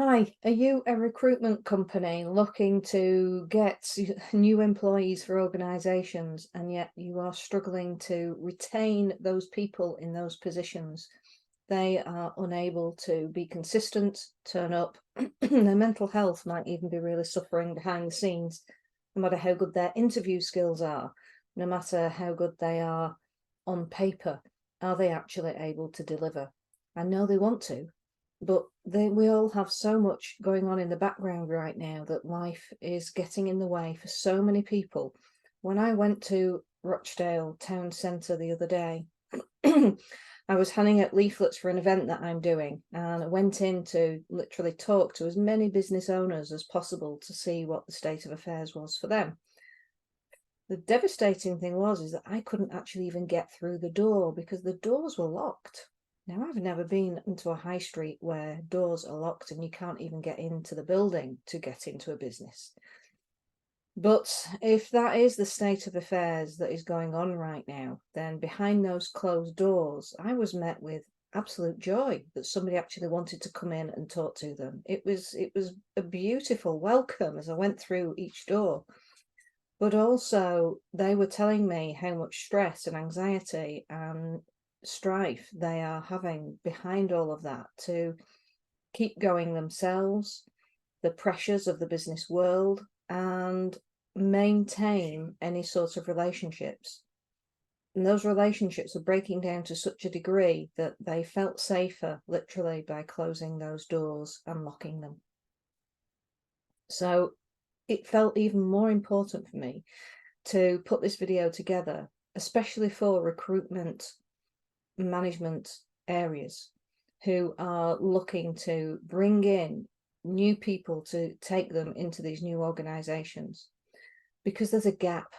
Hi, are you a recruitment company looking to get new employees for organizations, and yet you are struggling to retain those people in those positions? They are unable to be consistent, turn up. Their mental health might even be really suffering behind the scenes, no matter how good their interview skills are, no matter how good they are on paper. Are they actually able to deliver? I know they want to, but we all have so much going on in the background right now that life is getting in the way for so many people. When I went to Rochdale town centre the other day, I was handing out leaflets for an event that I'm doing, and I went in to literally talk to as many business owners as possible to see what the state of affairs was for them. The devastating thing is that I couldn't actually even get through the door because the doors were locked. Now, I've never been into a high street where doors are locked and you can't even get into the building to get into a business. But if that is the state of affairs that is going on right now, then behind those closed doors, I was met with absolute joy that somebody actually wanted to come in and talk to them. It was a beautiful welcome as I went through each door. But also, they were telling me how much stress and anxiety and strife they are having behind all of that to keep going themselves, the pressures of the business world, and maintain any sort of relationships. And those relationships are breaking down to such a degree that they felt safer, literally, by closing those doors and locking them. So it felt even more important for me to put this video together, especially for recruitment management areas who are looking to bring in new people to take them into these new organizations, because there's a gap.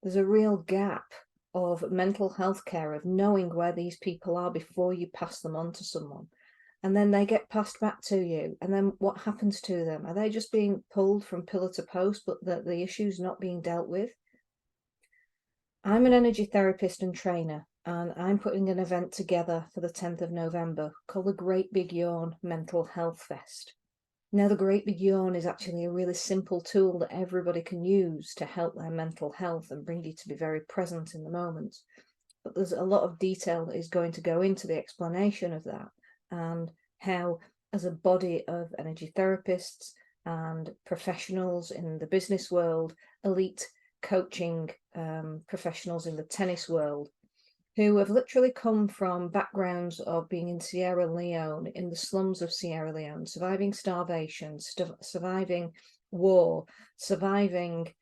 There's a real gap of mental health care, of knowing where these people are before you pass them on to someone. And then they get passed back to you. And then what happens to them? Are they just being pulled from pillar to post, but the issue's not being dealt with? I'm an energy therapist and trainer, and I'm putting an event together for the 10th of November called the Great Big Yawn Mental Health Fest. Now, the Great Big Yawn is actually a really simple tool that everybody can use to help their mental health and bring you to be very present in the moment. But there's a lot of detail that is going to go into the explanation of that, and how, as a body of energy therapists and professionals in the business world, elite coaching professionals in the tennis world, who have literally come from backgrounds of being in Sierra Leone, in the slums of Sierra Leone, surviving starvation, surviving war, surviving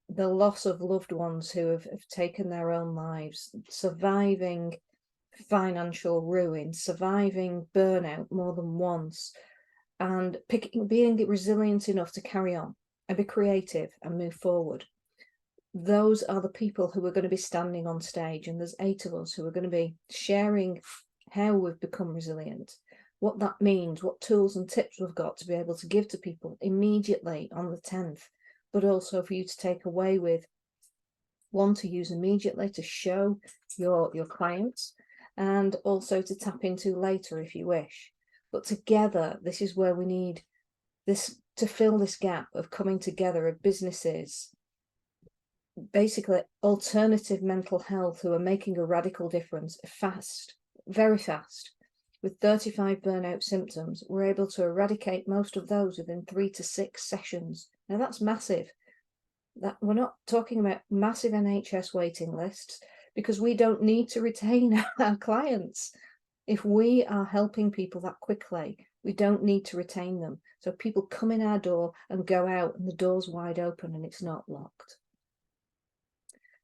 the loss of loved ones who have taken their own lives, surviving financial ruin, surviving burnout more than once, and being resilient enough to carry on and be creative and move forward. Those are the people who are going to be standing on stage, and there's 8 of us who are going to be sharing how we've become resilient, what that means, what tools and tips we've got to be able to give to people immediately on the 10th, but also for you to take away with, one, to use immediately to show your clients, and also to tap into later if you wish. But together, this is where we need this to fill this gap of coming together of businesses, basically alternative mental health, who are making a radical difference fast, very fast. With 35 burnout symptoms, we're able to eradicate most of those within 3 to 6 sessions. Now that's massive. That we're not talking about massive NHS waiting lists, because we don't need to retain our clients. If we are helping people that quickly, we don't need to retain them. So people come in our door and go out, and the door's wide open and it's not locked.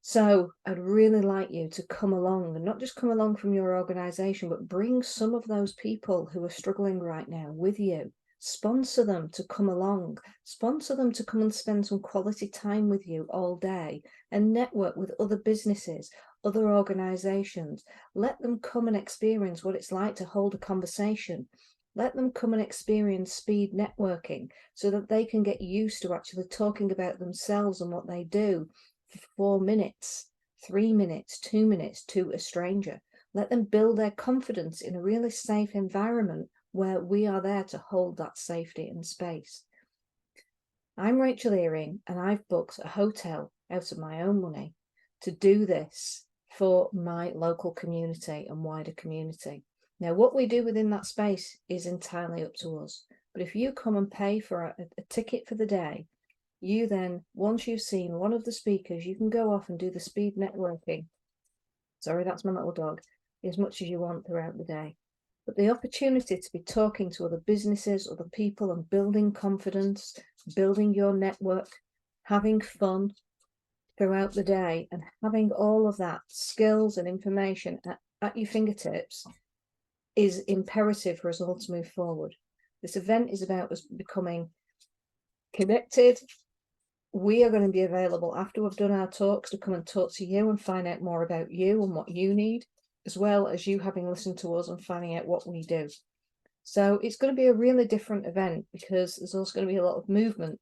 So I'd really like you to come along, and not just come along from your organization, but bring some of those people who are struggling right now with you. Sponsor them to come along, sponsor them to come and spend some quality time with you all day, and network with other businesses, other organizations. Let them come and experience what it's like to hold a conversation. Let them come and experience speed networking, so that they can get used to actually talking about themselves and what they do for 4 minutes, 3 minutes, 2 minutes to a stranger. Let them build their confidence in a really safe environment where we are there to hold that safety and space. I'm Rachel Earing, and I've booked a hotel out of my own money to do this for my local community and wider community. Now, what we do within that space is entirely up to us. But if you come and pay for a ticket for the day, you then, once you've seen one of the speakers, you can go off and do the speed networking. Sorry, that's my little dog. As much as you want throughout the day. But the opportunity to be talking to other businesses, other people, and building confidence, building your network, having fun throughout the day, and having all of that skills and information at your fingertips is imperative for us all to move forward. This event is about us becoming connected. We are going to be available after we've done our talks to come and talk to you and find out more about you and what you need, as well as you having listened to us and finding out what we do. So it's going to be a really different event because there's also going to be a lot of movement.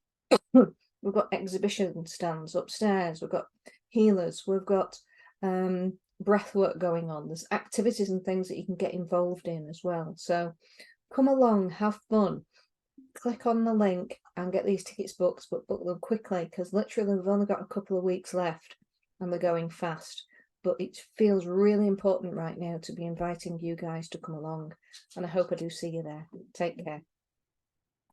We've got exhibition stands upstairs, we've got healers, we've got breath work going on. There's activities and things that you can get involved in as well. So come along, have fun. Click on the link and get these tickets booked, but book them quickly because literally we've only got a couple of weeks left and they're going fast. But it feels really important right now to be inviting you guys to come along, and I hope I do see you there. Take care.